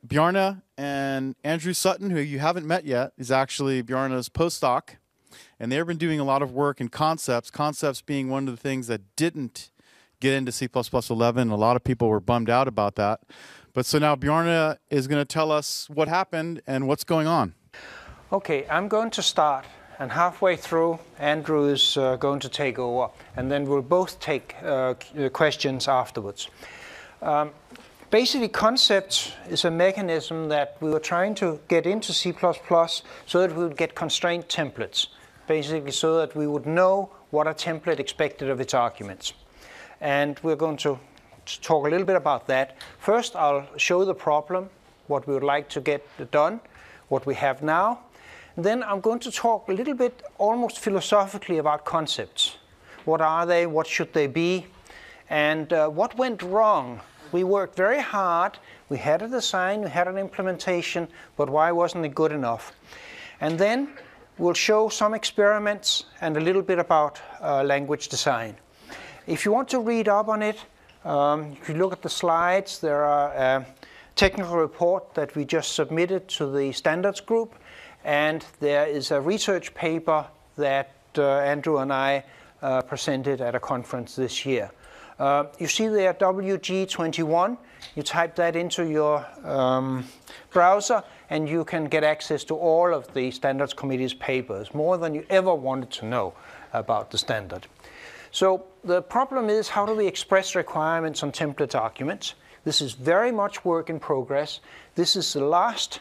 Bjarne and Andrew Sutton, who you haven't met yet, is actually Bjarne's postdoc. And they've been doing a lot of work in concepts being one of the things that didn't get into C++ 11. A lot of people were bummed out about that. But so now Bjarne is going to tell us what happened and what's going on. Okay, I'm going to start. And halfway through, Andrew is going to take over. And then we'll both take questions afterwards. Basically, concepts is a mechanism that we were trying to get into C++ so that we would get constraint templates. Basically, so that we would know what a template expected of its arguments. And we're going to talk a little bit about that. First, I'll show the problem, what we would like to get done, what we have now. Then I'm going to talk a little bit, almost philosophically, about concepts. What are they? What should they be? And what went wrong? We worked very hard. We had a design, we had an implementation, but why wasn't it good enough? And then we'll show some experiments and a little bit about language design. If you want to read up on it, if you look at the slides, there are a technical report that we just submitted to the standards group. And there is a research paper that Andrew and I presented at a conference this year. You see there WG21. You type that into your browser, and you can get access to all of the standards committee's papers, more than you ever wanted to know about the standard. So the problem is, how do we express requirements on template arguments? This is very much work in progress. This is the last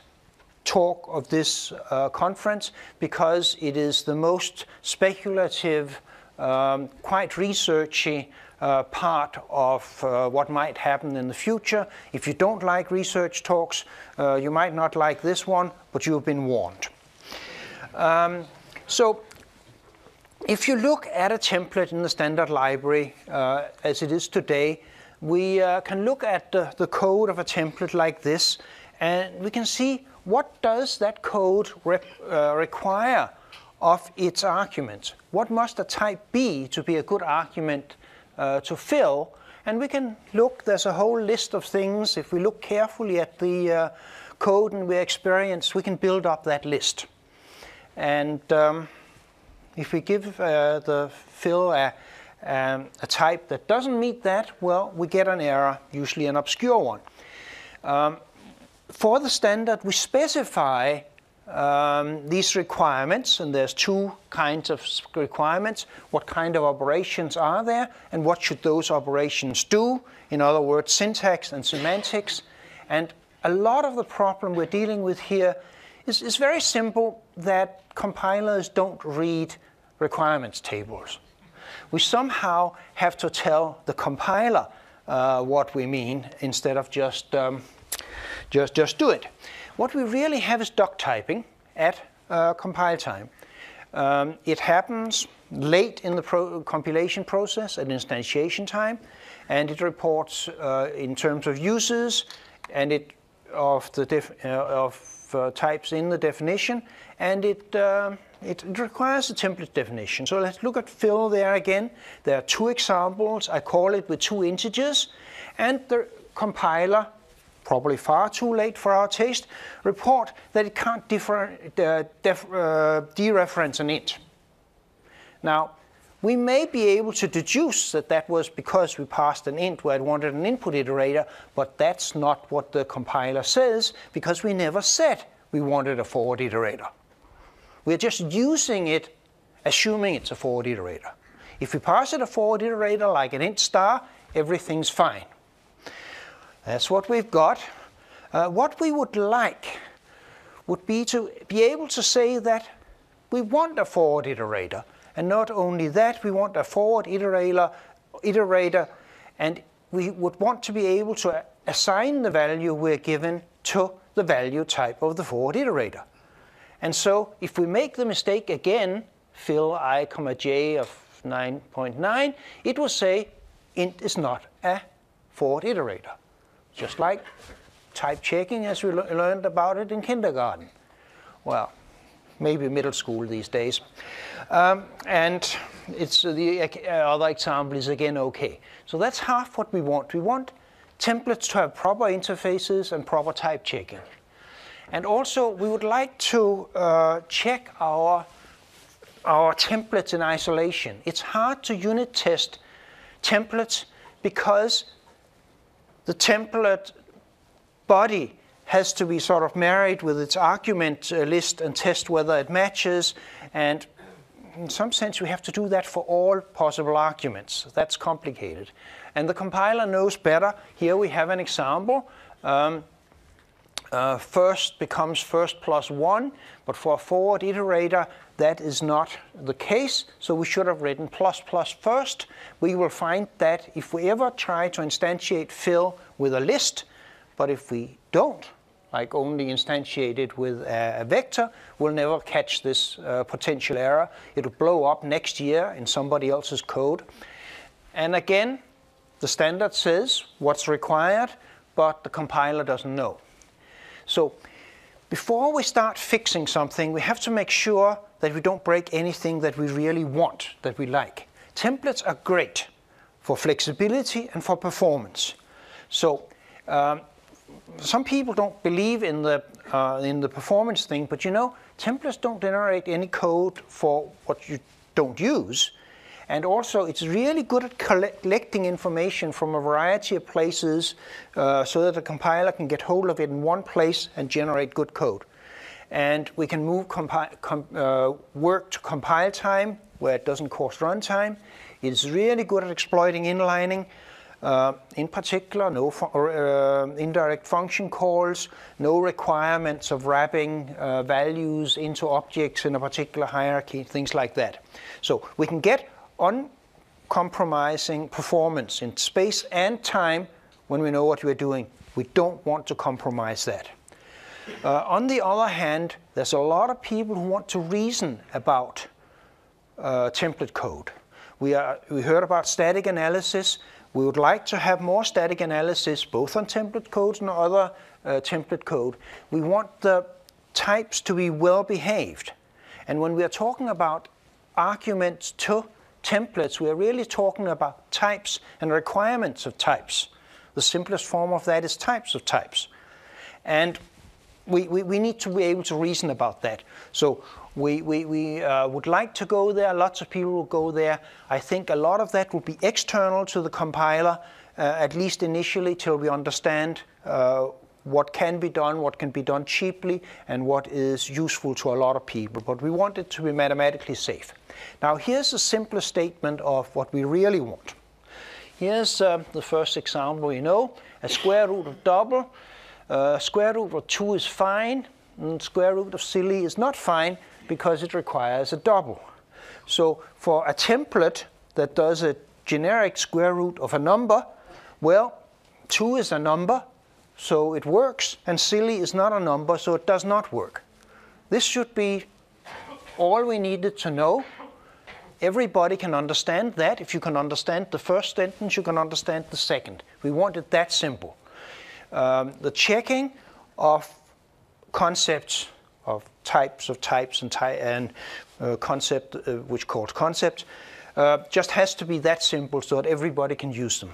talk of this conference because it is the most speculative, quite researchy part of what might happen in the future. If you don't like research talks, you might not like this one, but you've been warned. So if you look at a template in the standard library as it is today, we can look at the code of a template like this, and we can see what does that code require of its arguments. What must a type be to be a good argument to fill? And we can look, there's a whole list of things. If we look carefully at the code and we experience, we can build up that list. And if we give the fill a type that doesn't meet that, well, we get an error, usually an obscure one. For the standard, we specify these requirements, and there's two kinds of requirements. What kind of operations are there, and what should those operations do? In other words, syntax and semantics. And a lot of the problem we're dealing with here is very simple, that compilers don't read requirements tables. We somehow have to tell the compiler what we mean instead of just do it. What we really have is duck typing at compile time. It happens late in the compilation process at instantiation time, and it reports in terms of uses and of types in the definition, and it requires a template definition. So let's look at fill there again. There are two examples. I call it with two integers, and the compiler, probably far too late for our taste, report that it can't dereference an int. Now, we may be able to deduce that that was because we passed an int where it wanted an input iterator, but that's not what the compiler says, because we never said we wanted a forward iterator. We're just using it, assuming it's a forward iterator. If we pass it a forward iterator like an int star, everything's fine. That's what we've got. What we would like would be to be able to say that we want a forward iterator. And not only that, we want a forward iterator, and we would want to be able to assign the value we're given to the value type of the forward iterator. And so if we make the mistake again, fill I, j of 9.9, it will say int is not a forward iterator. Just like type checking as we learned about it in kindergarten. Well, maybe middle school these days. And it's the other example is again okay. So that's half what we want. We want templates to have proper interfaces and proper type checking. And also, we would like to check our templates in isolation. It's hard to unit test templates because the template body has to be sort of married with its argument list and test whether it matches. And in some sense, we have to do that for all possible arguments. That's complicated. And the compiler knows better. Here we have an example. First becomes first plus 1, but for a forward iterator, that is not the case. So we should have written plus plus first. We will find that if we ever try to instantiate fill with a list, but if we don't, like only instantiate it with a vector, we'll never catch this potential error. It'll blow up next year in somebody else's code. And again, the standard says what's required, but the compiler doesn't know. So before we start fixing something, we have to make sure that we don't break anything that we really want, that we like. Templates are great for flexibility and for performance. So some people don't believe in the performance thing, but you know, templates don't generate any code for what you don't use. And also, it's really good at collecting information from a variety of places so that the compiler can get hold of it in one place and generate good code. And we can move work to compile time where it doesn't cost runtime. It's really good at exploiting inlining. In particular, no indirect function calls, no requirements of wrapping values into objects in a particular hierarchy, things like that. So we can get uncompromising performance in space and time when we know what we're doing. We don't want to compromise that. On the other hand, there's a lot of people who want to reason about template code. We heard about static analysis. We would like to have more static analysis, both on template codes and other template code. We want the types to be well behaved. And when we are talking about arguments to templates, we are really talking about types and requirements of types. The simplest form of that is types of types. And we need to be able to reason about that. So we would like to go there. Lots of people will go there. I think a lot of that will be external to the compiler, at least initially, till we understand what can be done cheaply, and what is useful to a lot of people. But we want it to be mathematically safe. Now here's a simpler statement of what we really want. Here's the first example. You know, a square root of double. Square root of 2 is fine, and square root of silly is not fine because it requires a double. So for a template that does a generic square root of a number, well, 2 is a number, so it works, and silly is not a number, so it does not work. This should be all we needed to know. Everybody can understand that. If you can understand the first sentence, you can understand the second. We want it that simple. The checking of concepts, of types and concept, which called concept, just has to be that simple so that everybody can use them.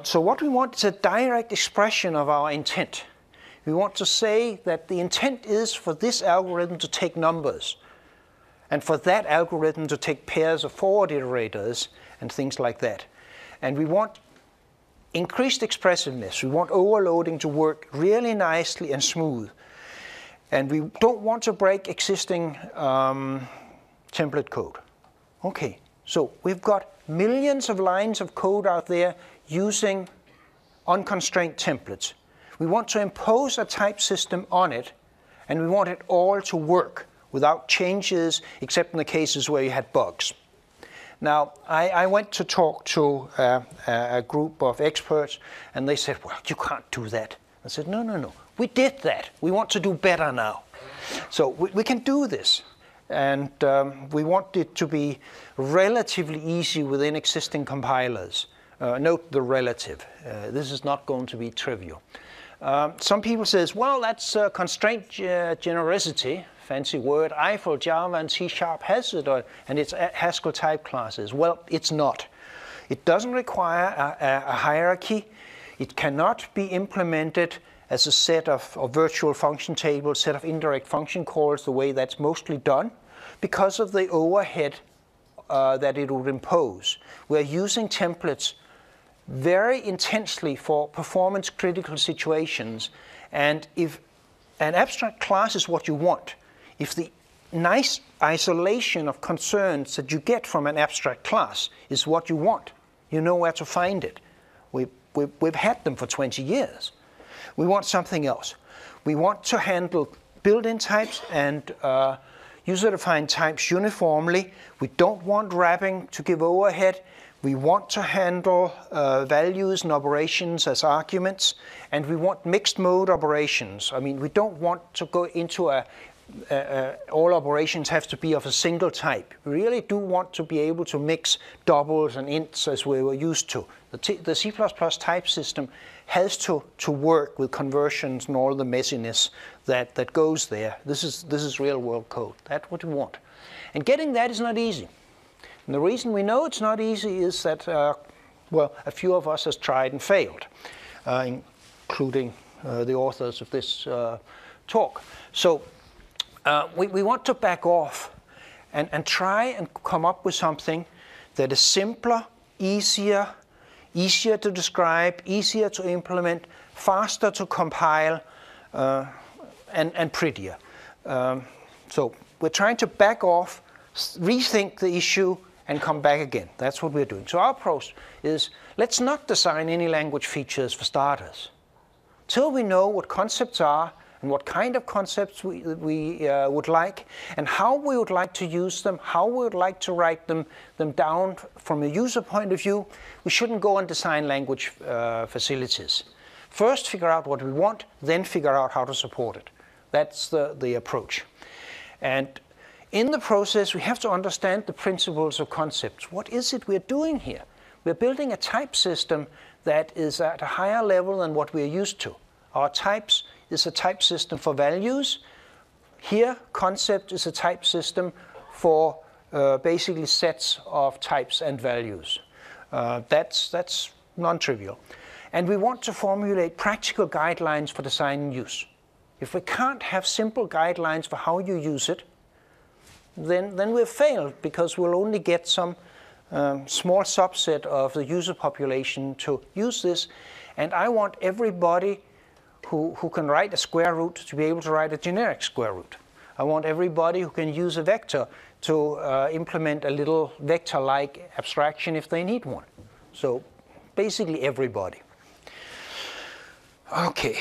So what we want is a direct expression of our intent. We want to say that the intent is for this algorithm to take numbers, and for that algorithm to take pairs of forward iterators and things like that. And we want increased expressiveness. We want overloading to work really nicely and smooth. And we don't want to break existing template code. Okay, so we've got millions of lines of code out there using unconstrained templates. We want to impose a type system on it, and we want it all to work without changes, except in the cases where you had bugs. Now, I went to talk to a group of experts, and they said, well, you can't do that. I said, no, we did that. We want to do better now. So we can do this. And we want it to be relatively easy within existing compilers. Note the relative. This is not going to be trivial. Some people says, well, that's constraint genericity, fancy word. Eiffel, Java, and C# has it, and it's Haskell type classes. Well, it's not. It doesn't require a hierarchy. It cannot be implemented as a set of virtual function tables, set of indirect function calls, the way that's mostly done, because of the overhead that it would impose. We're using templates very intensely for performance critical situations, and if an abstract class is what you want, if the nice isolation of concerns that you get from an abstract class is what you want, you know where to find it. We've had them for 20 years. We want something else. We want to handle built-in types and user-defined types uniformly. We don't want wrapping to give overhead. We want to handle values and operations as arguments, and we want mixed mode operations. I mean, we don't want to go into all operations have to be of a single type. We really do want to be able to mix doubles and ints as we were used to. The C++ type system has to work with conversions and all the messiness that goes there. This is real world code. That's what we want. And getting that is not easy. And the reason we know it's not easy is that, well, a few of us has tried and failed, including the authors of this talk. So we want to back off and try and come up with something that is simpler, easier to describe, easier to implement, faster to compile, and prettier. So we're trying to back off, rethink the issue, and come back again. That's what we're doing. So our approach is, let's not design any language features for starters. Till we know what concepts are, and what kind of concepts we would like, and how we would like to use them, how we would like to write them down from a user point of view, we shouldn't go and design language facilities. First figure out what we want, then figure out how to support it. That's the approach. And in the process, we have to understand the principles of concepts. What is it we're doing here? We're building a type system that is at a higher level than what we're used to. Our types is a type system for values. Here, concept is a type system for basically sets of types and values. That's non-trivial. And we want to formulate practical guidelines for design and use. If we can't have simple guidelines for how you use it, then we've failed, because we'll only get some small subset of the user population to use this. And I want everybody who can write a square root to be able to write a generic square root. I want everybody who can use a vector to implement a little vector-like abstraction if they need one. So basically everybody. Okay,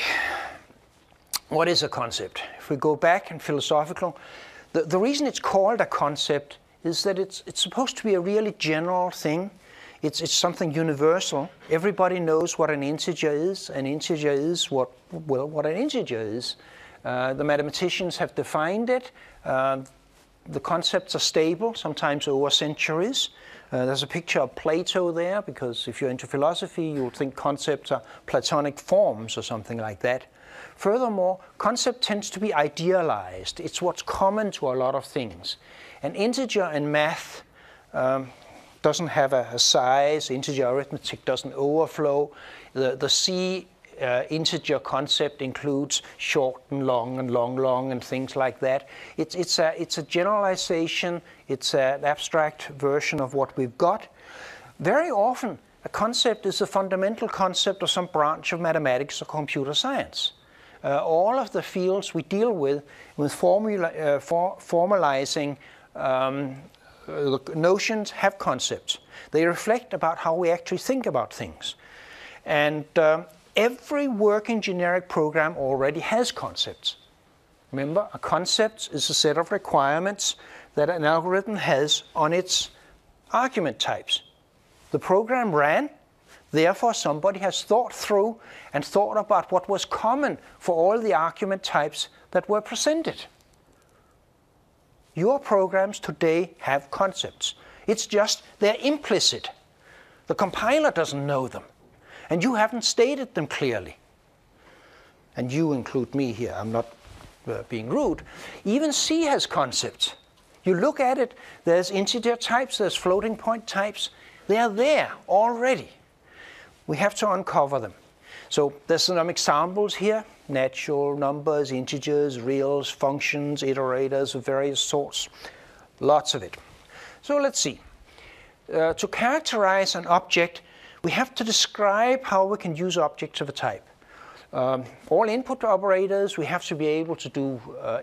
what is a concept? If we go back and philosophical, the reason it's called a concept is that it's supposed to be a really general thing. It's something universal. Everybody knows what an integer is. An integer is what an integer is. The mathematicians have defined it. The concepts are stable, sometimes over centuries. There's a picture of Plato there, because if you're into philosophy, you'll think concepts are Platonic forms or something like that. Furthermore, concept tends to be idealized. It's what's common to a lot of things. An integer in math doesn't have a size. Integer arithmetic doesn't overflow. The C integer concept includes short and long and long and things like that. It's a generalization. It's an abstract version of what we've got. Very often, a concept is a fundamental concept of some branch of mathematics or computer science. All of the fields we deal with formalizing notions have concepts. They reflect about how we actually think about things. And every working generic program already has concepts. Remember, a concept is a set of requirements that an algorithm has on its argument types. The program ran, therefore somebody has thought through and thought about what was common for all the argument types that were presented. Your programs today have concepts. It's just they're implicit. The compiler doesn't know them, and you haven't stated them clearly. And you include me here, I'm not being rude. Even C has concepts. You look at it, there's integer types, there's floating point types. They are there already. We have to uncover them. So there's some examples here: natural numbers, integers, reals, functions, iterators of various sorts, lots of it. So let's see. To characterize an object, we have to describe how we can use objects of a type. All input operators, we have to be able to do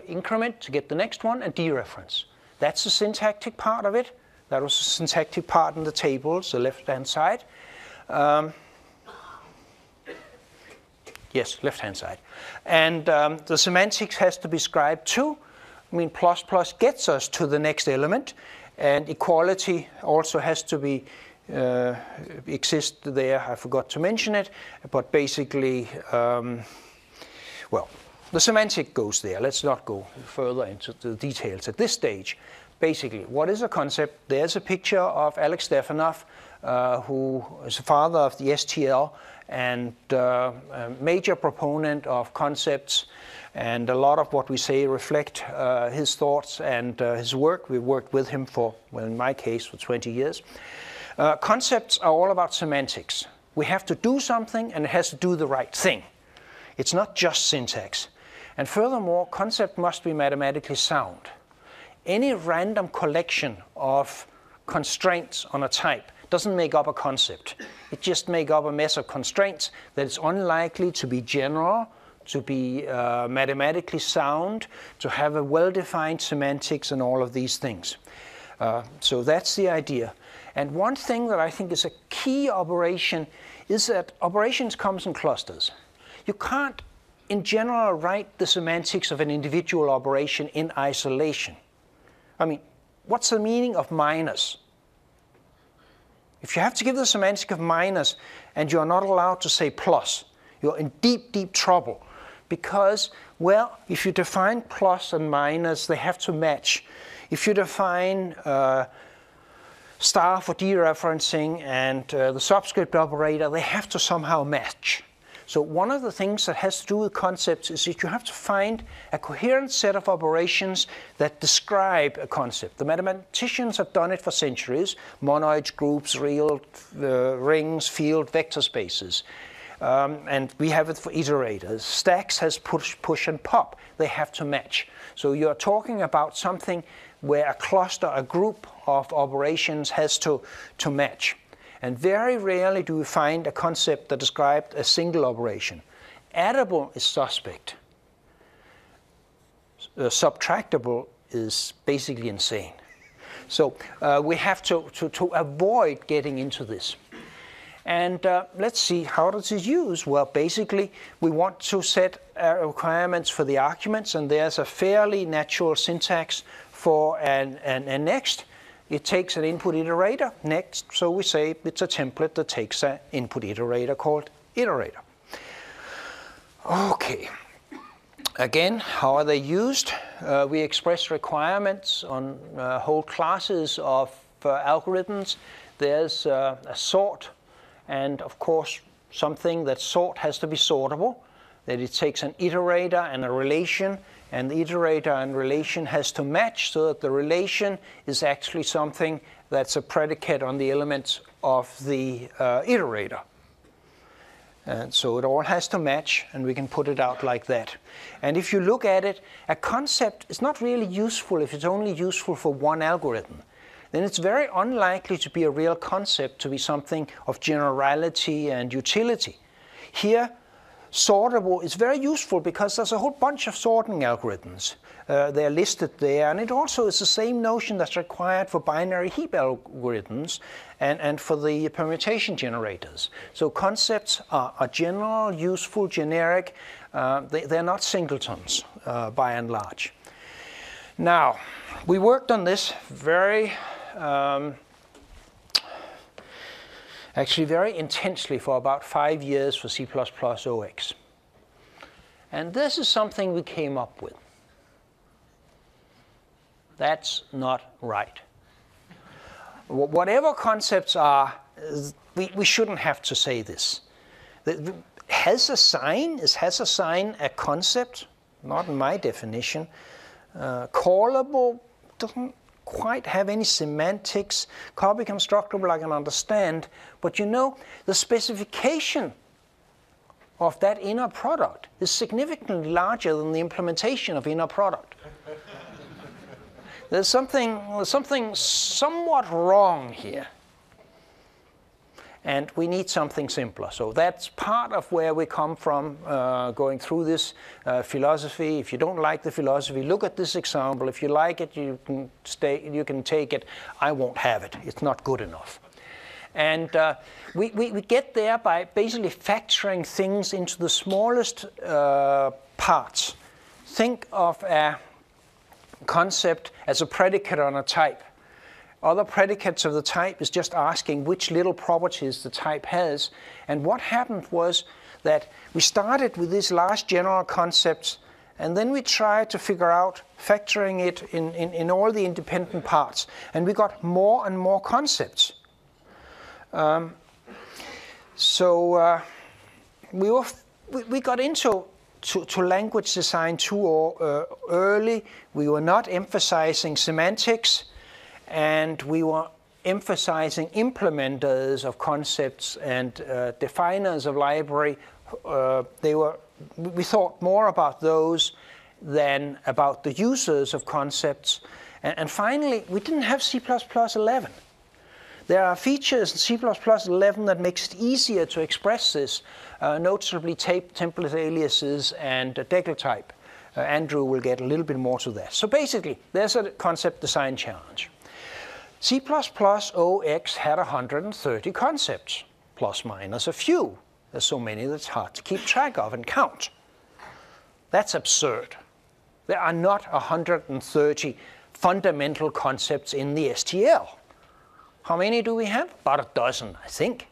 increment to get the next one, and dereference. That's the syntactic part of it. That was the syntactic part in the tables, the left-hand side. Yes, left-hand side. And the semantics has to be described too. I mean, plus plus gets us to the next element, and equality also has to be exist there. I forgot to mention it, but basically, well, the semantic goes there. Let's not go further into the details at this stage. Basically, what is a concept? There's a picture of Alex Stefanov, who is the father of the STL and a major proponent of concepts, and a lot of what we say reflect his thoughts and his work. We worked with him for, well, in my case, for 20 years. Concepts are all about semantics. We have to do something, and it has to do the right thing. It's not just syntax. And furthermore, concept must be mathematically sound. Any random collection of constraints on a type doesn't make up a concept. It just makes up a mess of constraints that is unlikely to be general, to be mathematically sound, to have a well-defined semantics and all of these things. So that's the idea. And one thing that I think is a key operation is that operations comes in clusters. You can't, in general, write the semantics of an individual operation in isolation. I mean, what's the meaning of minus? If you have to give the semantic of minus and you're not allowed to say plus, you're in deep, deep trouble. Because, well, if you define plus and minus, they have to match. If you define star for dereferencing and the subscript operator, they have to somehow match. So one of the things that has to do with concepts is that you have to find a coherent set of operations that describe a concept. The mathematicians have done it for centuries: monoids, groups, real rings, field, vector spaces. And we have it for iterators. Stacks has push and pop. They have to match. So you're talking about something where a cluster, a group of operations has to match. And very rarely do we find a concept that describes a single operation. Addable is suspect. Subtractable is basically insane. So we have to avoid getting into this. And let's see, how does it use? Well, basically, we want to set requirements for the arguments, and there's a fairly natural syntax for an next. It takes an input iterator, next, so we say it's a template that takes an input iterator called iterator. Okay. Again, how are they used? We express requirements on whole classes of algorithms. There's a sort, and of course, something that sort has to be sortable, that it takes an iterator and a relation, and the iterator and relation has to match so that the relation is actually something that's a predicate on the elements of the iterator. And so it all has to match, and we can put it out like that. And if you look at it, a concept is not really useful if it's only useful for one algorithm. Then it's very unlikely to be a real concept, to be something of generality and utility. Here, sortable is very useful because there's a whole bunch of sorting algorithms. They're listed there, and it also is the same notion that's required for binary heap algorithms and for the permutation generators. So concepts are general, useful, generic. They're not singletons by and large. Now, we worked on this actually very intensely for about 5 years for C++ OX. And this is something we came up with. That's not right. Whatever concepts are, we shouldn't have to say this. Has a sign? Is has a sign a concept? Not in my definition. Callable doesn't quite have any semantics. Copy constructible I can understand, but you know, the specification of that inner product is significantly larger than the implementation of inner product. There's something somewhat wrong here. And we need something simpler. So that's part of where we come from going through this philosophy. If you don't like the philosophy, look at this example. If you like it, you can take it. I won't have it. It's not good enough. And we get there by basically factoring things into the smallest parts. Think of a concept as a predicate on a type. Other predicates of the type is just asking which little properties the type has. And what happened was that we started with these large general concepts, and then we tried to figure out factoring it in all the independent parts. And we got more and more concepts. We got into language design too early. We were not emphasizing semantics, and we were emphasizing implementers of concepts and definers of library. We thought more about those than about the users of concepts. And finally, we didn't have C++11. There are features in C++11 that makes it easier to express this, notably template aliases and decal type. Andrew will get a little bit more to that. So basically, there's a concept design challenge. C++ OX had 130 concepts, plus minus a few. There's so many that it's hard to keep track of and count. That's absurd. There are not 130 fundamental concepts in the STL. How many do we have? About a dozen, I think.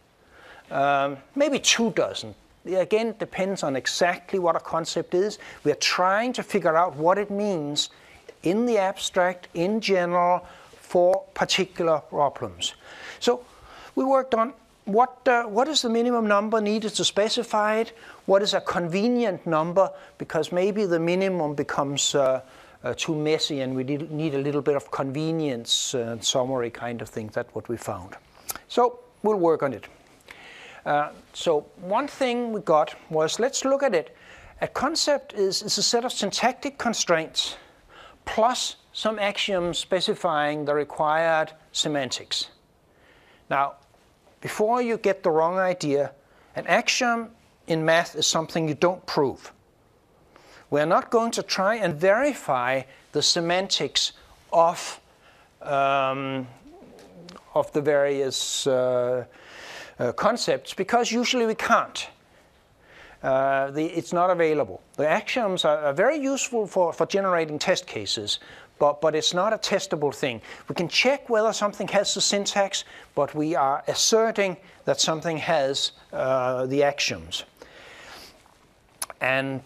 Maybe 2 dozen. Again, it depends on exactly what a concept is. We're trying to figure out what it means in the abstract, in general, for particular problems. So we worked on what is the minimum number needed to specify it? What is a convenient number? Because maybe the minimum becomes too messy and we need a little bit of convenience and summary kind of thing. That's what we found. So we'll work on it. So one thing we got was, let's look at it. A concept is a set of syntactic constraints plus some axioms specifying the required semantics. Now, before you get the wrong idea, an axiom in math is something you don't prove. We're not going to try and verify the semantics of the various concepts, because usually we can't. It's not available. The axioms are very useful for generating test cases, but it's not a testable thing. We can check whether something has the syntax, but we are asserting that something has the axioms. And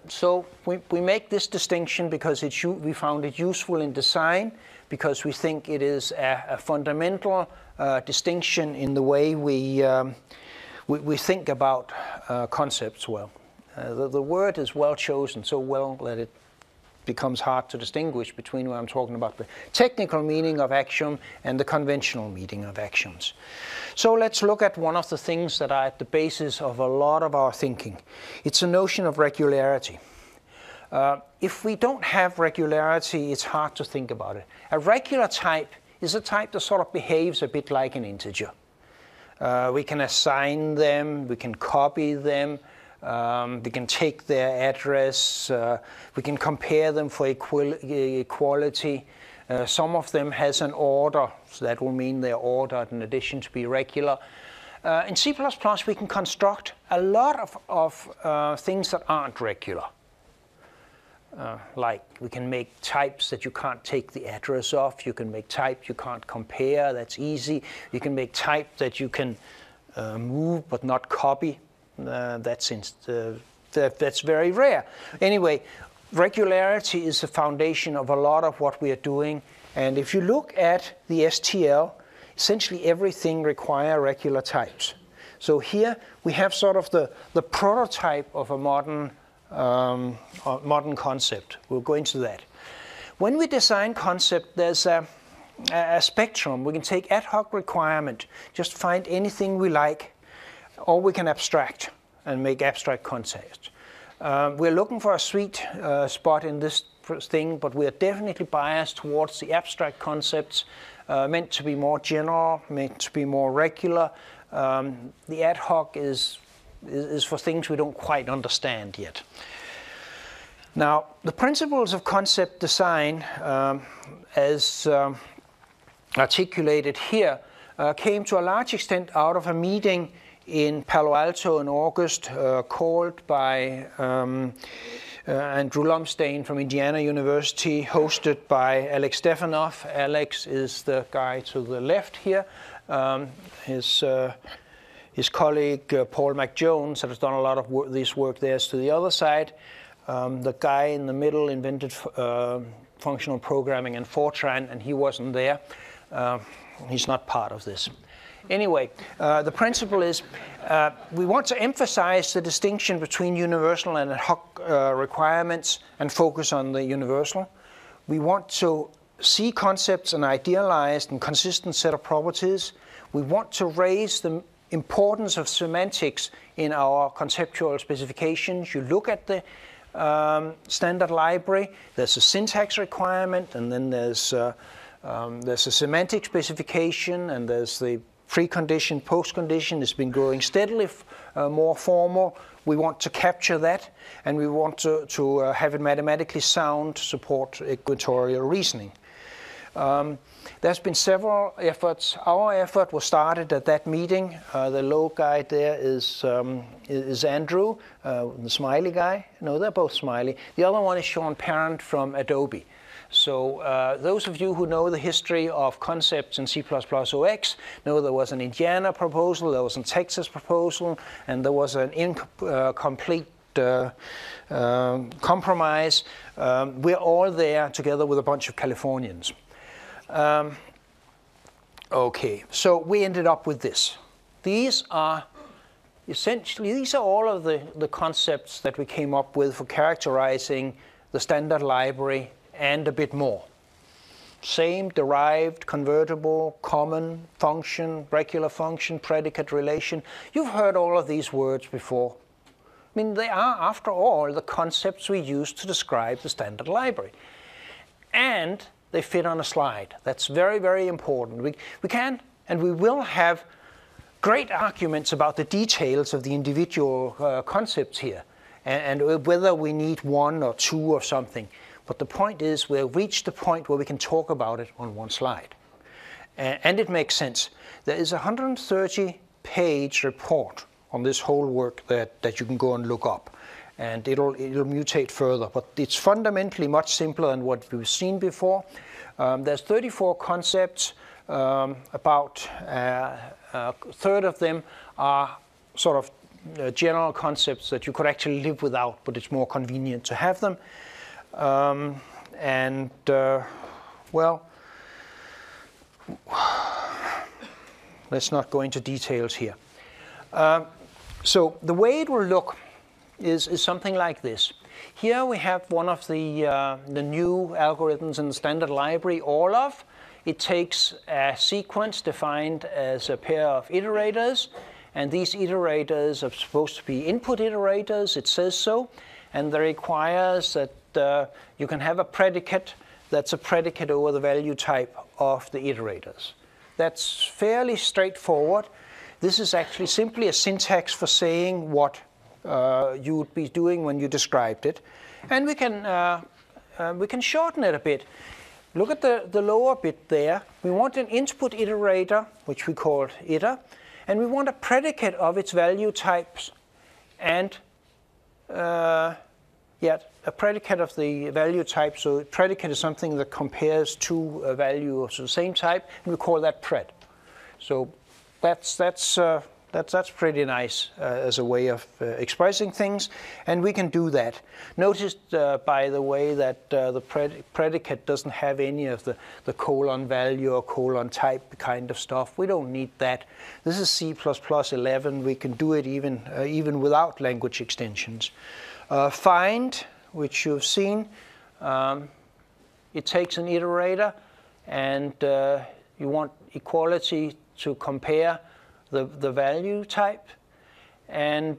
so we make this distinction because we found it useful in design, because we think it is a fundamental distinction in the way we think about concepts well. The word is well chosen, so well that it becomes hard to distinguish between when I'm talking about the technical meaning of axiom and the conventional meaning of axioms. So let's look at one of the things that are at the basis of a lot of our thinking. It's a notion of regularity. If we don't have regularity, it's hard to think about it. A regular type is a type that sort of behaves a bit like an integer. We can assign them, we can copy them, we can take their address, we can compare them for equality. Some of them has an order, so that will mean they're ordered in addition to be regular. In C++, we can construct a lot of things that aren't regular. Like we can make types that you can't take the address of. You can make type you can't compare. That's easy. You can make type that you can move but not copy. That's very rare. Anyway, regularity is the foundation of a lot of what we are doing. And if you look at the STL, essentially everything requires regular types. So here we have sort of the prototype of a modern concept. We'll go into that. When we design concept, there's a spectrum. We can take ad hoc requirement, just find anything we like, or we can abstract. and make abstract concepts. We're looking for a sweet spot in this thing, but we are definitely biased towards the abstract concepts, meant to be more general, meant to be more regular. The ad hoc is for things we don't quite understand yet. Now, the principles of concept design, as articulated here, came to a large extent out of a meeting in Palo Alto in August, called by Andrew Lumsdaine from Indiana University, hosted by Alex Stefanoff. Alex is the guy to the left here. His colleague Paul McJones, that has done a lot of this work there, is to the other side. The guy in the middle invented functional programming and Fortran, and he wasn't there. He's not part of this. Anyway, the principle is we want to emphasize the distinction between universal and ad hoc requirements and focus on the universal. We want to see concepts an idealized and consistent set of properties. We want to raise the importance of semantics in our conceptual specifications. You look at the standard library, there's a syntax requirement, and then there's a semantic specification, and there's the precondition, postcondition. It's been growing steadily more formal. We want to capture that, and we want to have it mathematically sound to support equatorial reasoning. There's been several efforts. Our effort was started at that meeting. The low guy there is Andrew, the smiley guy. No, they're both smiley. The other one is Sean Parent from Adobe. So those of you who know the history of concepts in C++ OX know there was an Indiana proposal, there was a Texas proposal, and there was an incomplete compromise. We're all there together with a bunch of Californians. Okay, so we ended up with this. These are all of the concepts that we came up with for characterizing the standard library and a bit more. Same, derived, convertible, common, function, regular function, predicate, relation. You've heard all of these words before. I mean, they are, after all, the concepts we use to describe the standard library. And they fit on a slide. That's very, very important. We can and we will have great arguments about the details of the individual concepts here, and whether we need one or two or something. But the point is, we've reached the point where we can talk about it on one slide. And it makes sense. There is a 130-page report on this whole work that you can go and look up. And it'll mutate further, but it's fundamentally much simpler than what we've seen before. There's 34 concepts. About a third of them are sort of general concepts that you could actually live without, but it's more convenient to have them. Well, let's not go into details here. So the way it will look is something like this. Here we have one of the new algorithms in the standard library, ORLOF. It takes a sequence defined as a pair of iterators, and these iterators are supposed to be input iterators, it says so, and that requires that you can have a predicate that's a predicate over the value type of the iterators. That's fairly straightforward. This is actually simply a syntax for saying what you would be doing when you described it. And we can shorten it a bit. Look at the lower bit there. We want an input iterator, which we call iter, and we want a predicate of its value types, and a predicate of the value type. So predicate is something that compares two values of the same type, and we call that pred. So that's pretty nice as a way of expressing things, and we can do that. Notice, by the way, that the predicate doesn't have any of the colon value or colon type kind of stuff. We don't need that. This is C++ 11. We can do it even without language extensions. Find, which you've seen, it takes an iterator, and you want equality to compare the value type, And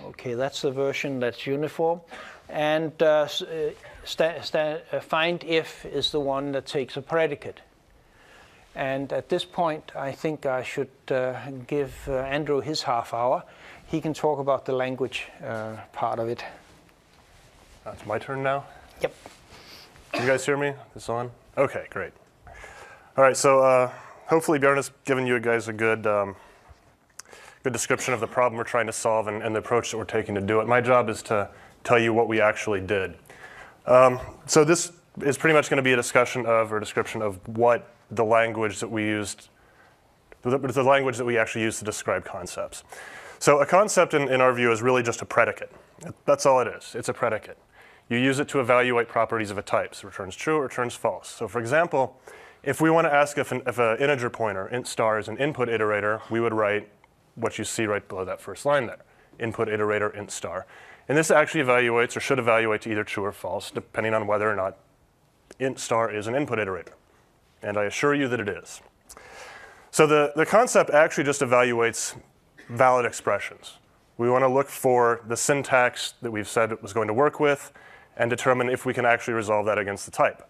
okay, that's the version that's uniform. And find if is the one that takes a predicate. And at this point, I think I should give Andrew his half hour. He can talk about the language part of it. It's my turn now? Yep. Can you guys hear me? This on? Okay, great. All right, so hopefully Bjarne's given you guys a good description of the problem we're trying to solve and the approach that we're taking to do it. My job is to tell you what we actually did. So this is pretty much going to be a discussion of, or description of, what the language that we used, the language that we actually use to describe concepts. So a concept in our view is really just a predicate. That's all it is. It's a predicate. You use it to evaluate properties of a type. So returns true or returns false. So for example, if we want to ask if an integer pointer, int star, is an input iterator, we would write what you see right below that first line there, input iterator int star. And this actually evaluates, or should evaluate, to either true or false, depending on whether or not int star is an input iterator. And I assure you that it is. So the concept actually just evaluates valid expressions. We want to look for the syntax that we've said it was going to work with and determine if we can actually resolve that against the type.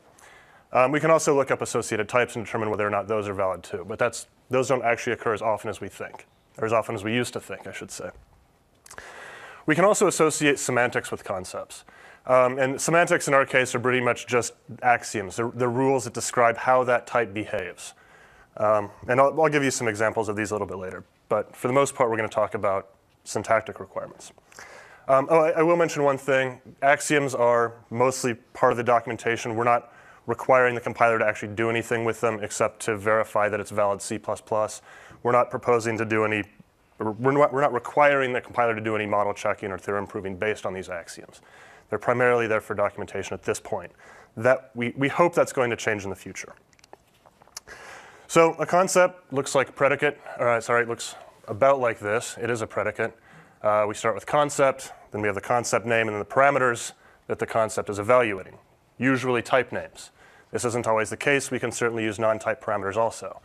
We can also look up associated types and determine whether or not those are valid too. But those don't actually occur as often as we think, or as often as we used to think, I should say. We can also associate semantics with concepts. And semantics in our case are pretty much just axioms. They're rules that describe how that type behaves. And I'll give you some examples of these a little bit later. But for the most part, we're going to talk about syntactic requirements. I will mention one thing. Axioms are mostly part of the documentation. We're not requiring the compiler to actually do anything with them except to verify that it's valid C++. We're not proposing to do any, we're not requiring the compiler to do any model checking or theorem proving based on these axioms. They're primarily there for documentation at this point. We hope that's going to change in the future. So a concept looks like a predicate. It looks about like this. It is a predicate. We start with concept, then we have the concept name, and then the parameters that the concept is evaluating, usually type names. This isn't always the case. We can certainly use non-type parameters also.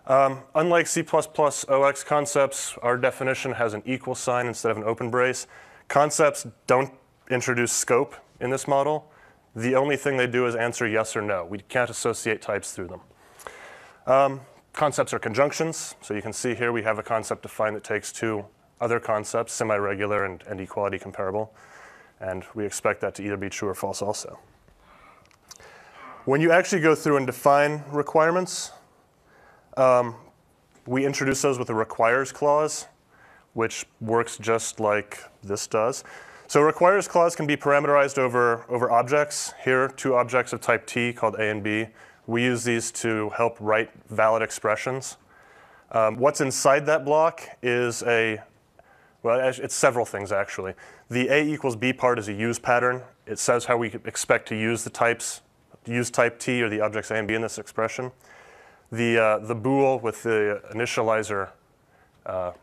Unlike C++ OX concepts, our definition has an equal sign instead of an open brace. Concepts don't introduce scope in this model. The only thing they do is answer yes or no. We can't associate types through them. Concepts are conjunctions. So you can see here we have a concept defined that takes two other concepts, semi-regular and equality comparable. And we expect that to either be true or false also. When you actually go through and define requirements, we introduce those with a requires clause, which works just like this does. So a requires clause can be parameterized over objects. Here, two objects of type T called A and B. We use these to help write valid expressions. What's inside that block is it's several things actually. The A equals B part is a use pattern. It says how we expect to use the types, use type T or the objects A and B in this expression. The bool with the initializer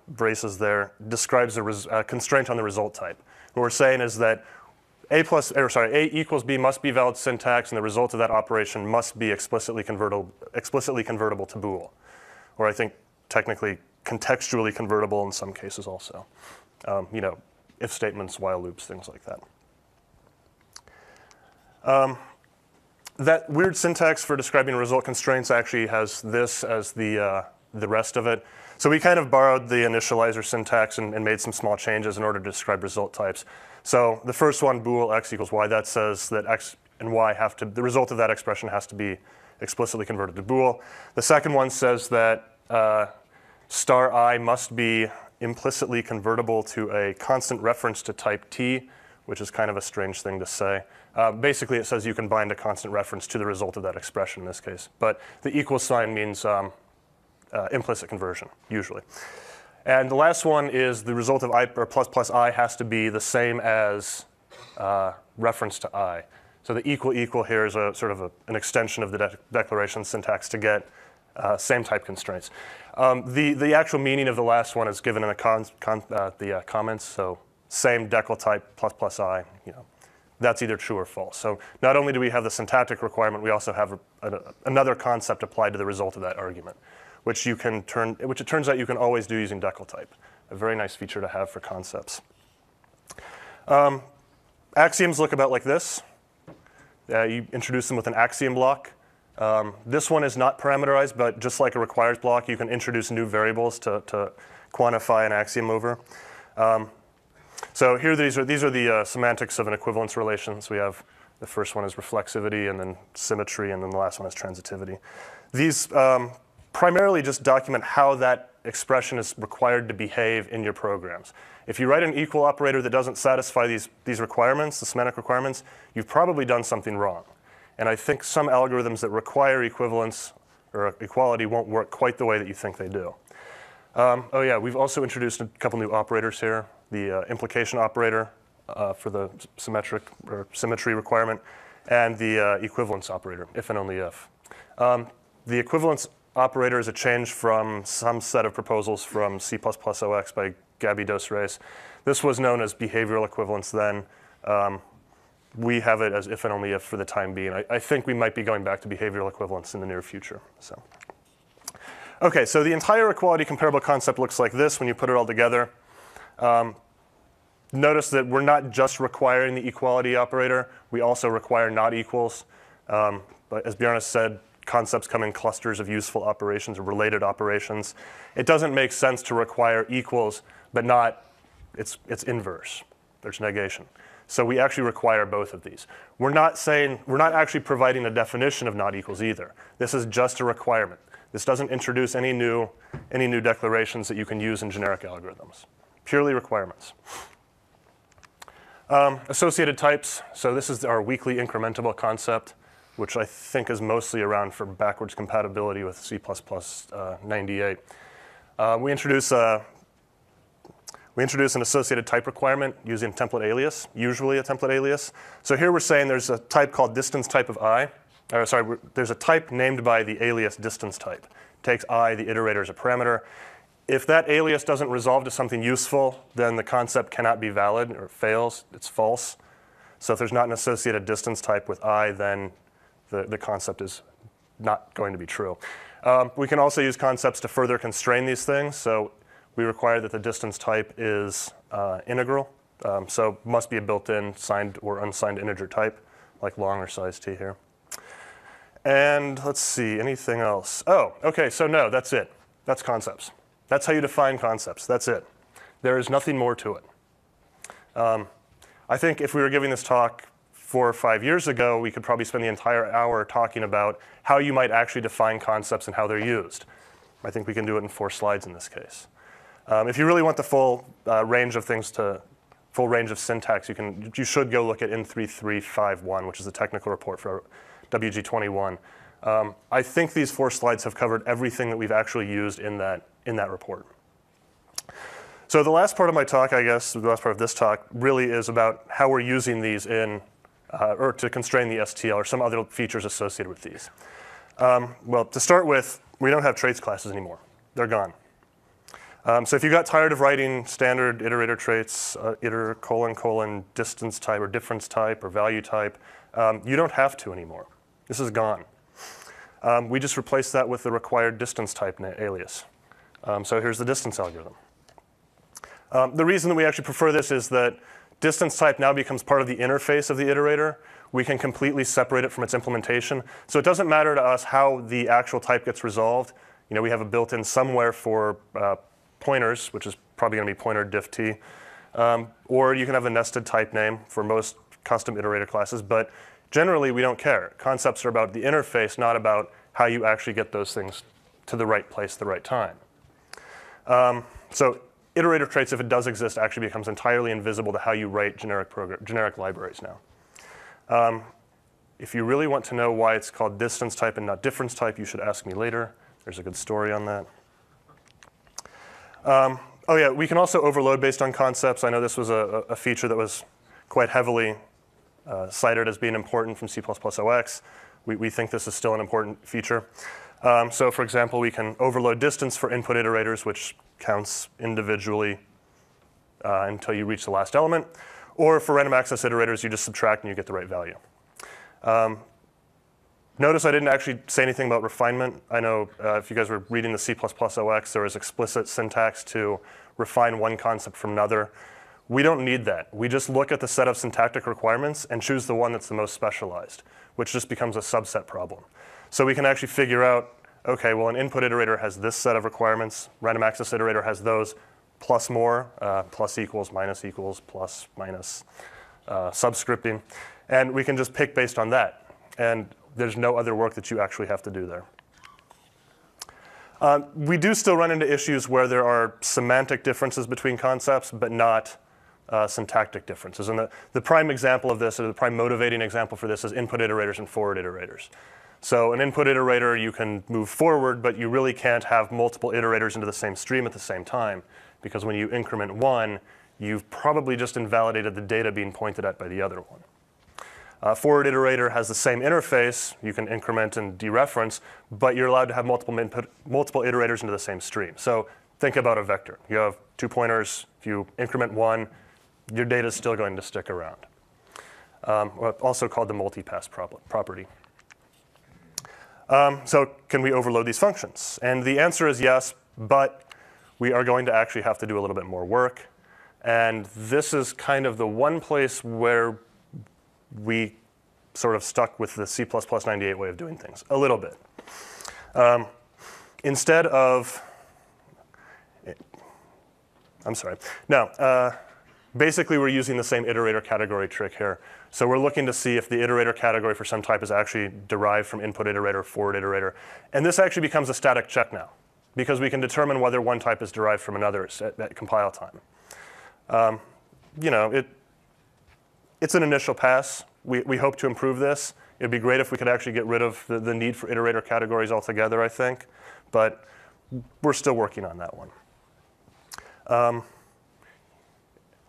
braces there describes a constraint on the result type. What we're saying is that A equals B must be valid syntax, and the result of that operation must be explicitly convertible to bool, or I think technically contextually convertible in some cases also. If statements, while loops, things like that. That weird syntax for describing result constraints actually has this as the rest of it. So we kind of borrowed the initializer syntax and made some small changes in order to describe result types. So the first one, bool x equals y, that says that x and y the result of that expression has to be explicitly converted to bool. The second one says that star I must be implicitly convertible to a constant reference to type T, which is kind of a strange thing to say. Basically, it says you can bind a constant reference to the result of that expression in this case. But the equal sign means implicit conversion, usually. And the last one is the result of I or plus I has to be the same as reference to I. So the equal here is a sort of an extension of the declaration syntax to get same type constraints. The actual meaning of the last one is given in the comments. So same decal type plus I. that's either true or false. So not only do we have the syntactic requirement, we also have another concept applied to the result of that argument, which it turns out you can always do using decal type. A very nice feature to have for concepts. Axioms look about like this. You introduce them with an axiom block. This one is not parameterized, but just like a requires block, you can introduce new variables to quantify an axiom over. So here these are the semantics of an equivalence relation. So we have the first one is reflexivity, and then symmetry, and then the last one is transitivity. These primarily just document how that expression is required to behave in your programs. If you write an equal operator that doesn't satisfy these requirements, the semantic requirements, you've probably done something wrong. And I think some algorithms that require equivalence or equality won't work quite the way that you think they do. Oh yeah, we've also introduced a couple new operators here. The implication operator for the symmetric or symmetry requirement, and the equivalence operator, if and only if. The equivalence operator is a change from some set of proposals from C++ OX by Gabby Dos-Reis. This was known as behavioral equivalence then. We have it as if and only if for the time being. I think we might be going back to behavioral equivalence in the near future. So, okay, so the entire equality comparable concept looks like this when you put it all together. Notice that we're not just requiring the equality operator. We also require not equals. But as Bjarne said, concepts come in clusters of useful operations or related operations. It doesn't make sense to require equals, but not its inverse. There's negation. So we actually require both of these. We're not actually providing a definition of not equals either. This is just a requirement. This doesn't introduce any new declarations that you can use in generic algorithms. Purely requirements. Associated types. So this is our weakly incrementable concept, which I think is mostly around for backwards compatibility with C++ 98. We introduce an associated type requirement using template alias, usually a template alias. So here we're saying there's a type called distance type of I. There's a type named by the alias distance type. It takes I, the iterator, as a parameter. If that alias doesn't resolve to something useful, then the concept cannot be valid or fails. It's false. So if there's not an associated distance type with I, then the concept is not going to be true. We can also use concepts to further constrain these things. So we require that the distance type is integral. So must be a built-in signed or unsigned integer type, like long or size t here. And let's see, anything else? Oh, OK, so no, that's it. That's concepts. That's how you define concepts. That's it. There is nothing more to it. I think if we were giving this talk 4 or 5 years ago, we could probably spend the entire hour talking about how you might actually define concepts and how they're used. I think we can do it in 4 slides in this case. If you really want the full range of syntax, you should go look at in3351, which is the technical report for WG21. I think these 4 slides have covered everything that we've actually used in that report. So the last part of my talk, I guess, the last part of this talk, really is about how we're using these or to constrain the STL or some other features associated with these. Well, to start with, we don't have traits classes anymore. They're gone. So if you got tired of writing standard iterator traits, iter : distance type or difference type or value type, you don't have to anymore. This is gone. We just replaced that with the required distance type alias. So here's the distance algorithm. The reason that we actually prefer this is that distance type now becomes part of the interface of the iterator. We can completely separate it from its implementation. So it doesn't matter to us how the actual type gets resolved. We have a built-in somewhere for pointers, which is probably going to be pointer diff t. Or you can have a nested type name for most custom iterator classes. But generally, we don't care. Concepts are about the interface, not about how you actually get those things to the right place at the right time. So iterator traits, if it does exist, actually becomes entirely invisible to how you write generic libraries now. If you really want to know why it's called distance type and not difference type, you should ask me later. There's a good story on that. Oh yeah, we can also overload based on concepts. I know this was a feature that was quite heavily cited as being important from C++ OX. We think this is still an important feature. So for example, we can overload distance for input iterators, which counts individually until you reach the last element. Or for random access iterators, you just subtract and you get the right value. Notice I didn't actually say anything about refinement. I know if you guys were reading the C++ OX, there was explicit syntax to refine one concept from another. We don't need that. We just look at the set of syntactic requirements and choose the one that's the most specialized, which just becomes a subset problem. So we can actually figure out, okay, well, an input iterator has this set of requirements. Random access iterator has those, plus more, plus equals, plus minus, subscripting. And we can just pick based on that. And there's no other work that you actually have to do there. We do still run into issues where there are semantic differences between concepts, but not syntactic differences. And the prime example of this, or the prime motivating example for this, is input iterators and forward iterators. So an input iterator, you can move forward, but you really can't have multiple iterators into the same stream at the same time, because when you increment one, you've probably just invalidated the data being pointed at by the other one. Forward iterator has the same interface. You can increment and dereference, but you're allowed to have multiple iterators into the same stream. So think about a vector. You have 2 pointers. If you increment one, your data is still going to stick around. Also called the multipass property. So can we overload these functions? And the answer is yes, but we are going to actually have to do a little bit more work. And this is kind of the one place where we sort of stuck with the C++ 98 way of doing things, a little bit. Instead of, I'm sorry. Now, basically we're using the same iterator category trick here. So we're looking to see if the iterator category for some type is actually derived from input iterator, forward iterator. And this actually becomes a static check now, because we can determine whether one type is derived from another at compile time. You know, it's an initial pass. We hope to improve this. It'd be great if we could actually get rid of the need for iterator categories altogether, I think. But we're still working on that one.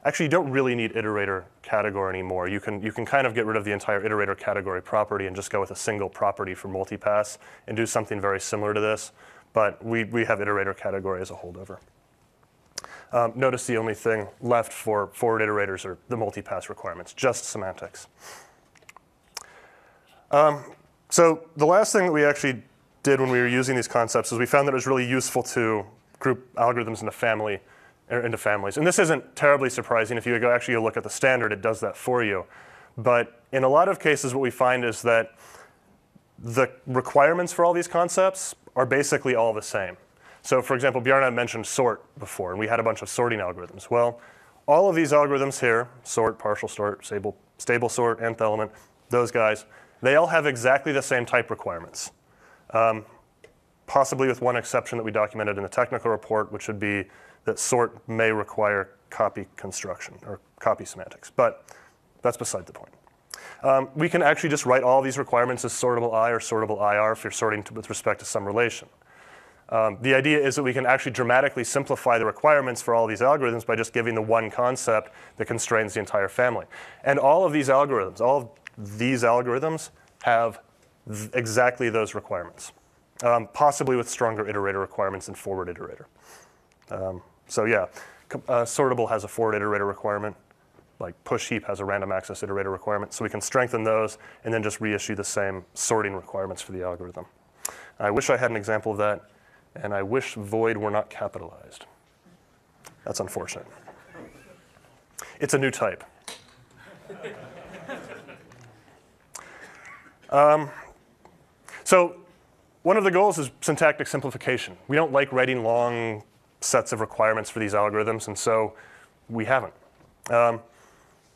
Actually, you don't really need iterator category anymore. You can kind of get rid of the entire iterator category property and just go with a single property for multipass and do something very similar to this. But we have iterator category as a holdover. Notice the only thing left for forward iterators are the multipass requirements, just semantics. So the last thing that we actually did when we were using these concepts is we found that it was really useful to group algorithms into families. And this isn't terribly surprising. If you actually look at the standard, it does that for you. But in a lot of cases, what we find is that the requirements for all these concepts are basically all the same. So for example, Bjarne mentioned sort before, and we had a bunch of sorting algorithms. Well, all of these algorithms here, sort, partial sort, stable sort, nth element, those guys, they all have exactly the same type requirements. Possibly with one exception that we documented in the technical report, which would be that sort may require copy construction or copy semantics. But that's beside the point. We can actually just write all these requirements as sortable I or sortable IR if you're sorting with respect to some relation. The idea is that we can actually dramatically simplify the requirements for all of these algorithms by just giving the one concept that constrains the entire family. And all of these algorithms have exactly those requirements, possibly with stronger iterator requirements than forward iterator. So yeah, Sortable has a forward iterator requirement, like push heap has a random access iterator requirement. So we can strengthen those and then just reissue the same sorting requirements for the algorithm. I wish I had an example of that. And I wish void were not capitalized. That's unfortunate. It's a new type. So one of the goals is syntactic simplification. We don't like writing long sets of requirements for these algorithms, and so we haven't.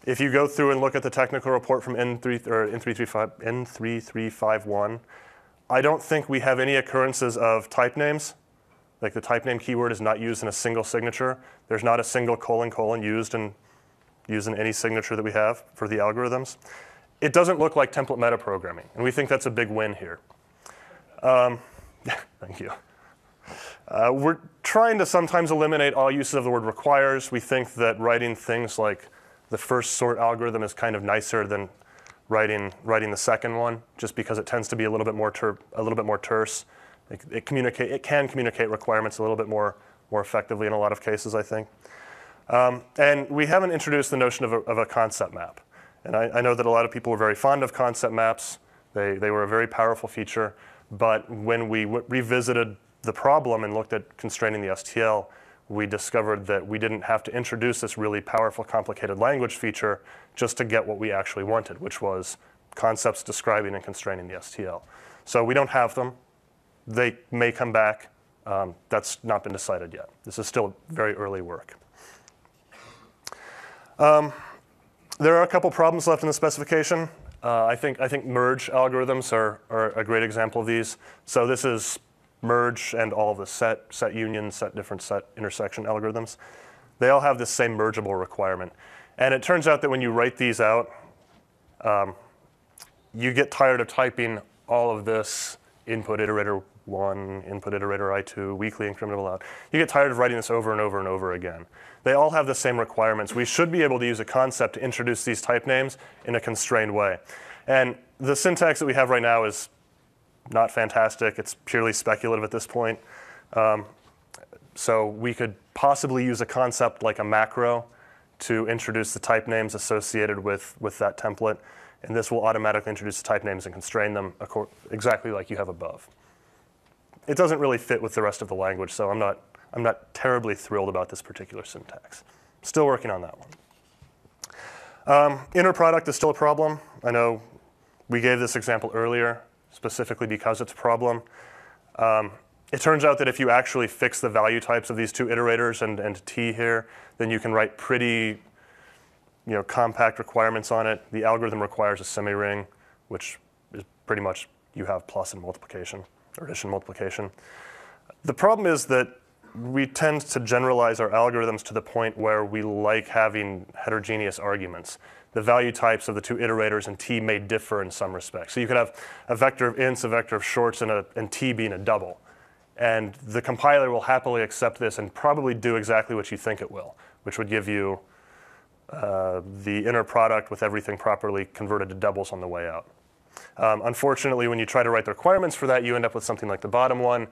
If you go through and look at the technical report from N3351, I don't think we have any occurrences of type names. Like the type name keyword is not used in a single signature. There's not a single : used in any signature that we have for the algorithms. It doesn't look like template metaprogramming, and we think that's a big win here. Thank you. We're trying to sometimes eliminate all uses of the word requires. We think that writing things like the first sort algorithm is kind of nicer than writing the second one, just because it tends to be a little bit more terse. It can communicate requirements a little bit more effectively in a lot of cases, I think. And we haven't introduced the notion of a concept map. And I know that a lot of people were very fond of concept maps. They were a very powerful feature. But when we revisited the problem and looked at constraining the STL, we discovered that we didn't have to introduce this really powerful, complicated language feature just to get what we actually wanted, which was concepts describing and constraining the STL. So we don't have them. They may come back. That's not been decided yet. This is still very early work. There are a couple problems left in the specification. I think merge algorithms are a great example of these. So this is merge and all of the set union, set different, set intersection algorithms. They all have this same mergeable requirement. And it turns out that when you write these out, you get tired of typing all of this input iterator 1, input iterator I2, weakly incrementable out. You get tired of writing this over and over and over again. They all have the same requirements. We should be able to use a concept to introduce these type names in a constrained way. And the syntax that we have right now is not fantastic. It's purely speculative at this point. So we could possibly use a concept like a macro to introduce the type names associated with that template. And this will automatically introduce the type names and constrain them exactly like you have above. It doesn't really fit with the rest of the language, so I'm not terribly thrilled about this particular syntax. Still working on that one. Inner product is still a problem. I know we gave this example earlier, specifically because it's a problem. It turns out that if you actually fix the value types of these two iterators and t here, then you can write pretty compact requirements on it. The algorithm requires a semi-ring, which is pretty much you have plus and multiplication, or addition multiplication. The problem is that we tend to generalize our algorithms to the point where we like having heterogeneous arguments. The value types of the two iterators and t may differ in some respects. So you could have a vector of ints, a vector of shorts, and t being a double. And the compiler will happily accept this and probably do exactly what you think it will, which would give you the inner product with everything properly converted to doubles on the way out. Unfortunately, when you try to write the requirements for that, you end up with something like the bottom one,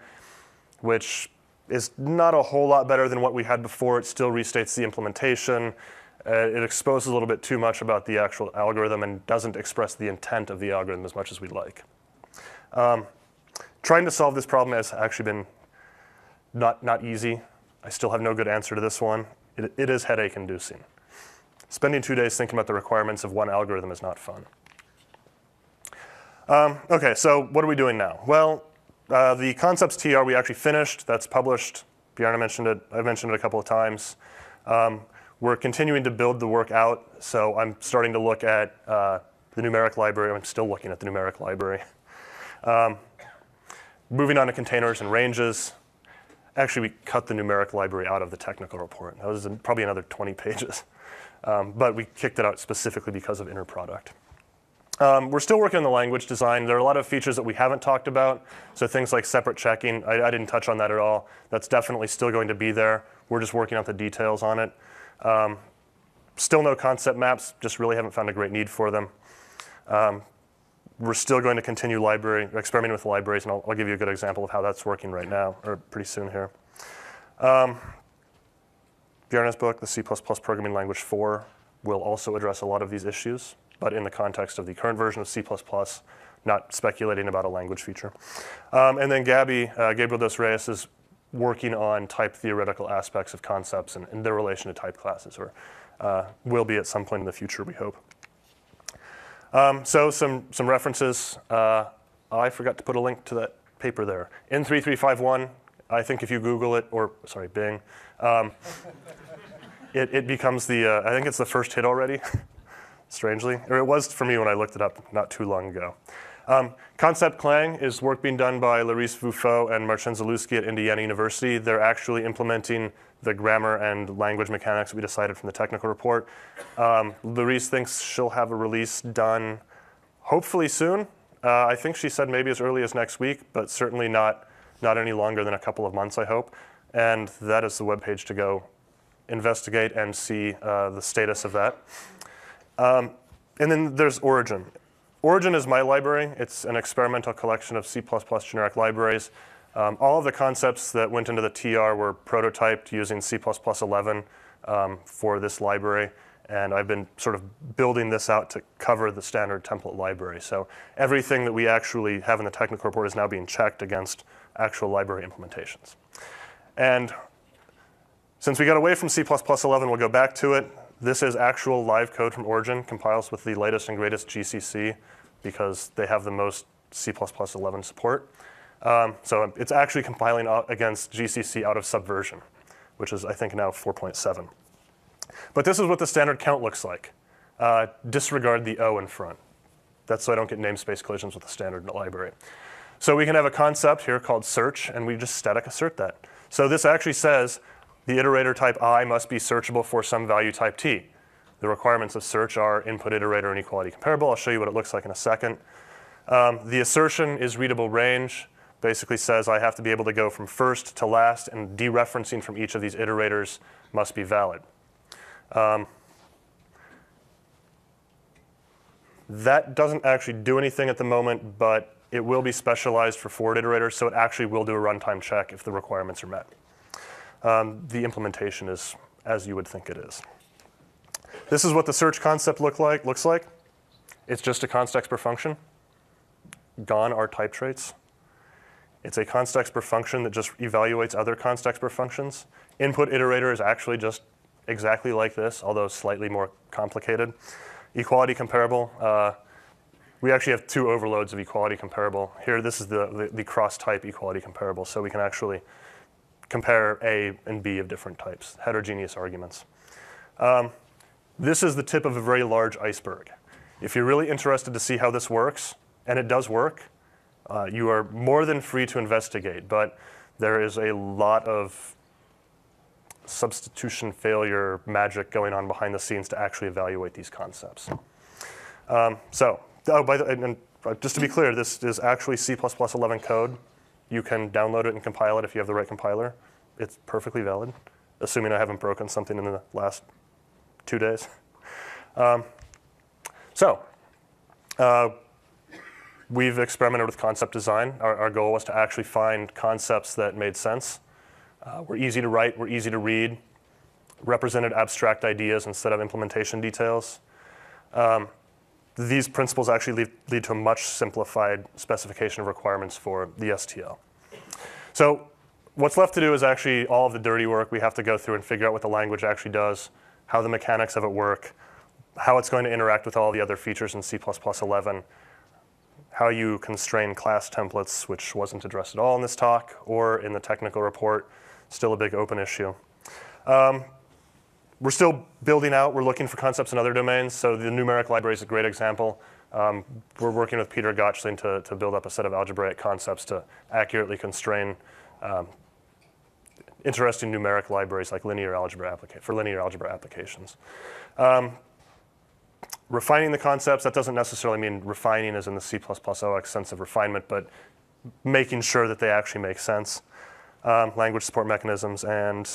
which is not a whole lot better than what we had before. It still restates the implementation. It exposes a little bit too much about the actual algorithm and doesn't express the intent of the algorithm as much as we'd like. Trying to solve this problem has actually been not easy. I still have no good answer to this one. It is headache-inducing. Spending 2 days thinking about the requirements of one algorithm is not fun. OK, so what are we doing now? Well, the concepts TR we actually finished. That's published. Bjarne mentioned it. I've mentioned it a couple of times. We're continuing to build the work out. So I'm starting to look at the numeric library. I'm still looking at the numeric library. Moving on to containers and ranges. Actually, we cut the numeric library out of the technical report. That was probably another 20 pages. But we kicked it out specifically because of inner product. We're still working on the language design. There are a lot of features that we haven't talked about. So things like separate checking, I didn't touch on that at all. That's definitely still going to be there. We're just working out the details on it. Still no concept maps, just really haven't found a great need for them. We're still going to continue experimenting with libraries, and I'll give you a good example of how that's working right now, or pretty soon here. Bjarne's book, the C++ Programming Language 4, will also address a lot of these issues, but in the context of the current version of C++, not speculating about a language feature. And then Gabriel Dos Reyes is working on type theoretical aspects of concepts and their relation to type classes, or will be at some point in the future, we hope. So some references. I forgot to put a link to that paper there. In 3351, I think if you Google it, or sorry, Bing, it becomes the, I think it's the first hit already, strangely. Or it was for me when I looked it up not too long ago. Concept Clang is work being done by Laurice Vuffo and Marcin Zalewski at Indiana University. They're actually implementing the grammar and language mechanics we decided from the technical report. Laurice thinks she'll have a release done hopefully soon. I think she said maybe as early as next week, but certainly not any longer than a couple of months, I hope. And that is the webpage to go investigate and see the status of that. And then there's Origin. Origin is my library. It's an experimental collection of C++ generic libraries. All of the concepts that went into the TR were prototyped using C++ 11. for this library. And I've been sort of building this out to cover the standard template library. So everything that we actually have in the technical report is now being checked against actual library implementations. And since we got away from C++11, we'll go back to it. This is actual live code from Origin, compiles with the latest and greatest GCC because they have the most C++11 support. So it's actually compiling against GCC out of Subversion, which is, I think, now 4.7. But this is what the standard count looks like. Disregard the O in front. That's so I don't get namespace collisions with the standard library. So we can have a concept here called search, and we just static assert that. So this actually says the iterator type I must be searchable for some value type T. The requirements of search are input iterator and equality comparable. I'll show you what it looks like in a second. The assertion is readable range. Basically says I have to be able to go from first to last, and dereferencing from each of these iterators must be valid. That doesn't actually do anything at the moment, but it will be specialized for forward iterators, so it actually will do a runtime check if the requirements are met. The implementation is as you would think it is. This is what the search concept looks like. It's just a const expr function. Gone are type traits. It's a const expr function that just evaluates other const expr functions. Input iterator is actually just exactly like this, although slightly more complicated. Equality comparable. We actually have two overloads of equality comparable. Here, this is the cross-type equality comparable, so we can actually compare A and B of different types, heterogeneous arguments. This is the tip of a very large iceberg. If you're really interested to see how this works, and it does work, you are more than free to investigate, but there is a lot of substitution failure magic going on behind the scenes to actually evaluate these concepts. Just to be clear, this is actually C++11 code. You can download it and compile it if you have the right compiler. It's perfectly valid, assuming I haven't broken something in the last 2 days. We've experimented with concept design. Our goal was to actually find concepts that made sense. Were easy to write, were easy to read, represented abstract ideas instead of implementation details. These principles actually lead to a much simplified specification of requirements for the STL. So what's left to do is actually all of the dirty work. We have to go through and figure out what the language actually does, how the mechanics of it work, how it's going to interact with all the other features in C++11, how you constrain class templates, which wasn't addressed at all in this talk or in the technical report. Still a big open issue. We're still building out. We're looking for concepts in other domains. So the numeric library is a great example. We're working with Peter Gottschling to build up a set of algebraic concepts to accurately constrain interesting numeric libraries like linear algebra for linear algebra applications. Refining the concepts, that doesn't necessarily mean refining as in the C++OX sense of refinement, but making sure that they actually make sense. Language support mechanisms, and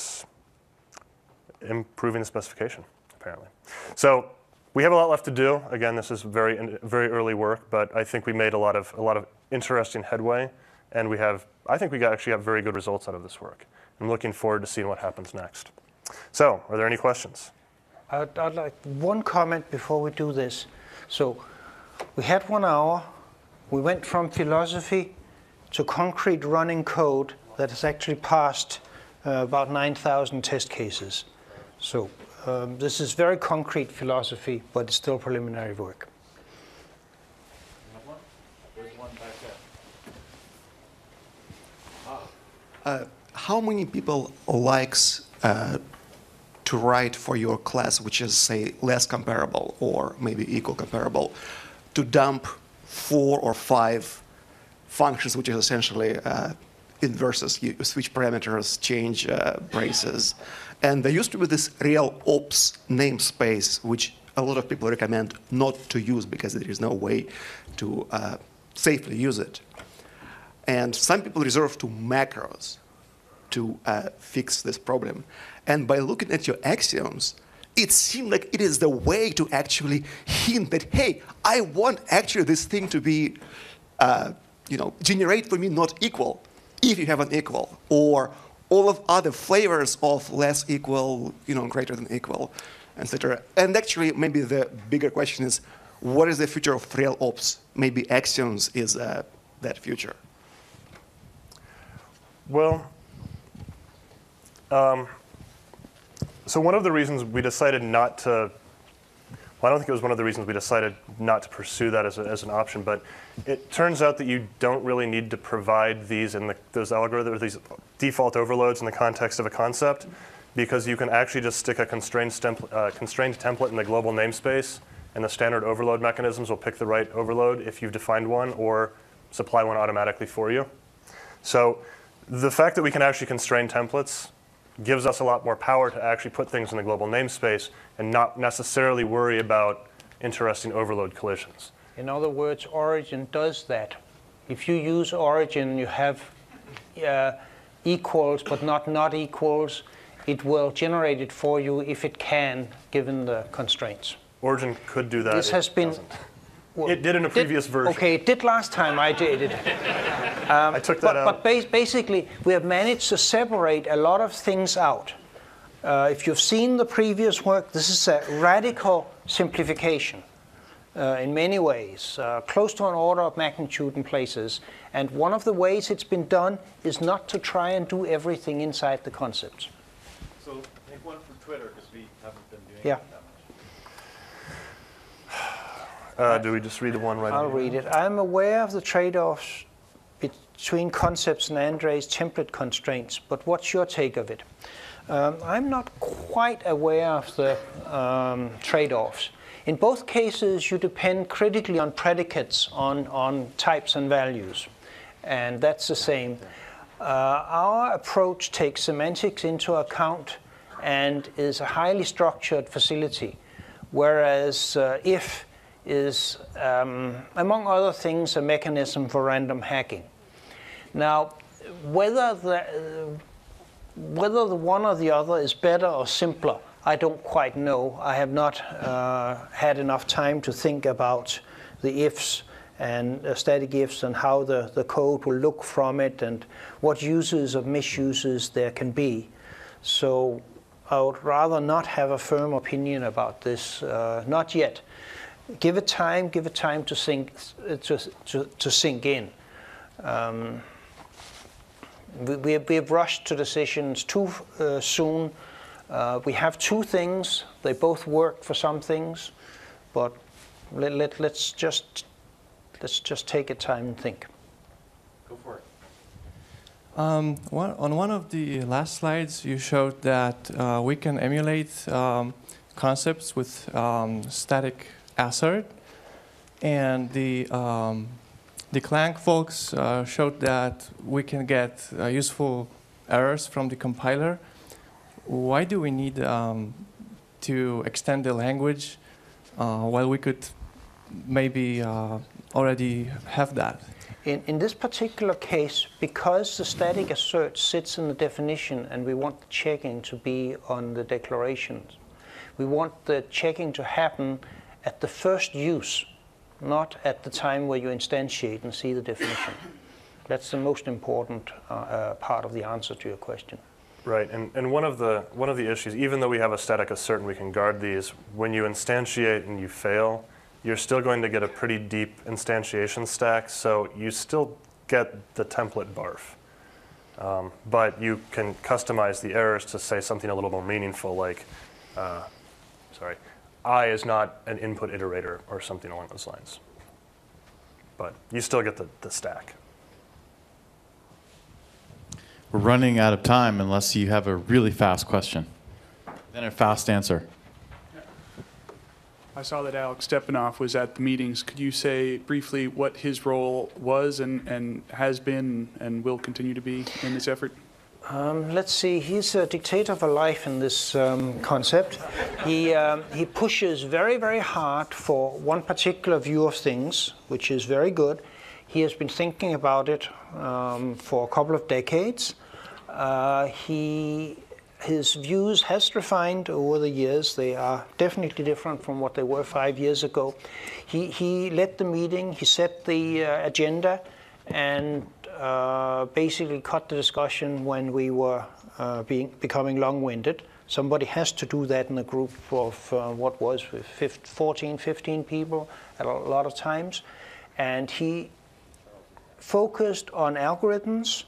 improving the specification, apparently. So we have a lot left to do. Again, this is very early work, but I think we made a lot of interesting headway, and I think we actually got very good results out of this work. I'm looking forward to seeing what happens next. So, are there any questions? I'd like one comment before we do this. So we had 1 hour. We went from philosophy to concrete running code that has actually passed about 9,000 test cases. So this is very concrete philosophy, but it's still preliminary work. There's one back there. How many people likes to write for your class, which is, say, less comparable or maybe equal comparable, to dump 4 or 5 functions, which is essentially inverses? You switch parameters, change braces. And there used to be this real ops namespace, which a lot of people recommend not to use because there is no way to safely use it. And some people resort to macros to fix this problem. And by looking at your axioms, it seemed like it is the way to actually hint that, hey, I want actually this thing to be, generate for me not equal if you have an equal, or all of other flavors of less equal, greater than equal, etc. And actually, maybe the bigger question is, what is the future of real ops? Maybe axioms is that future. Well, so one of the reasons we decided not to, well, I don't think it was one of the reasons we decided not to pursue that as an option, but it turns out that you don't really need to provide these in those algorithms, these default overloads in the context of a concept, because you can actually just stick a constrained template in the global namespace, and the standard overload mechanisms will pick the right overload if you've defined one, or supply one automatically for you. So the fact that we can actually constrain templates gives us a lot more power to actually put things in the global namespace and not necessarily worry about interesting overload collisions. In other words, Origin does that. If you use Origin, you have equals but not equals. It will generate it for you if it can, given the constraints. Origin could do that. This has been. Well, it did in a previous version. Okay, it did last time I did it. I took that out. But basically, we have managed to separate a lot of things out. If you've seen the previous work, this is a radical simplification in many ways, close to an order of magnitude in places. And one of the ways it's been done is not to try and do everything inside the concepts. So take one from Twitter, because we haven't been doing yeah. that much. Do we just read the one right I'll read it. I'm aware of the trade-offs between concepts and Andre's template constraints, but what's your take of it? I'm not quite aware of the trade-offs. In both cases, you depend critically on predicates, on types and values, and that's the same. Our approach takes semantics into account and is a highly structured facility, whereas if is, among other things, a mechanism for random hacking. Now, whether the one or the other is better or simpler, I don't quite know. I have not had enough time to think about the ifs and static ifs and how the code will look from it and what uses or misuses there can be. So I would rather not have a firm opinion about this, not yet. Give it time to sink in. We have rushed to decisions too soon. We have two things. They both work for some things, but let's just take a time and think. Go for it. On one of the last slides, you showed that we can emulate concepts with static assert, and the Clang folks showed that we can get useful errors from the compiler. Why do we need to extend the language while we could maybe already have that? In this particular case, because the static assert sits in the definition and we want the checking to be on the declarations, we want the checking to happen at the first use, not at the time where you instantiate and see the definition. That's the most important part of the answer to your question. Right, and one of the issues, even though we have a static assert and we can guard these, when you instantiate and you fail, you're still going to get a pretty deep instantiation stack, so you still get the template barf. But you can customize the errors to say something a little more meaningful, like, I is not an input iterator or something along those lines. But you still get the stack. We're running out of time unless you have a really fast question. Then a fast answer. I saw that Alex Stepanov was at the meetings. Could you say briefly what his role was and has been and will continue to be in this effort? Let's see. He's a dictator for life in this concept. He pushes very, very hard for one particular view of things, which is very good. He has been thinking about it for a couple of decades. His views has refined over the years. They are definitely different from what they were 5 years ago. He led the meeting. He set the agenda, and basically cut the discussion when we were becoming long-winded. Somebody has to do that in a group of, 14, 15 people at a lot of times. And he focused on algorithms.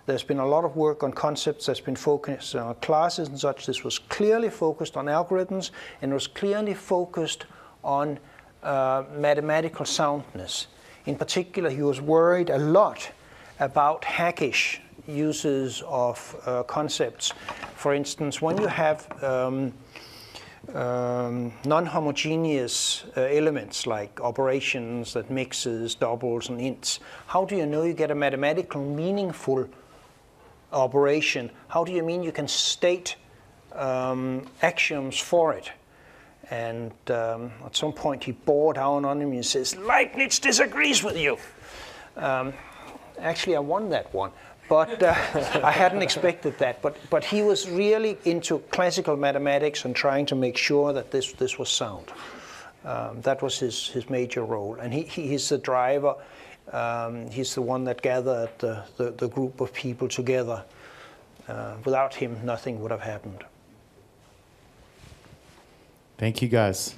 There's been a lot of work on concepts that's been focused on classes and such. This was clearly focused on algorithms, and it was clearly focused on mathematical soundness. In particular, he was worried a lot about hackish uses of concepts. For instance, when you have non-homogeneous elements like operations that mixes, doubles, and ints, how do you know you get a mathematical meaningful operation? How do you mean you can state axioms for it? And at some point he bore down on him and says, Leibniz disagrees with you. Actually, I won that one. But I hadn't expected that. But he was really into classical mathematics and trying to make sure that this was sound. That was his major role. And he's the driver. He's the one that gathered the group of people together. Without him, nothing would have happened. Thank you, guys.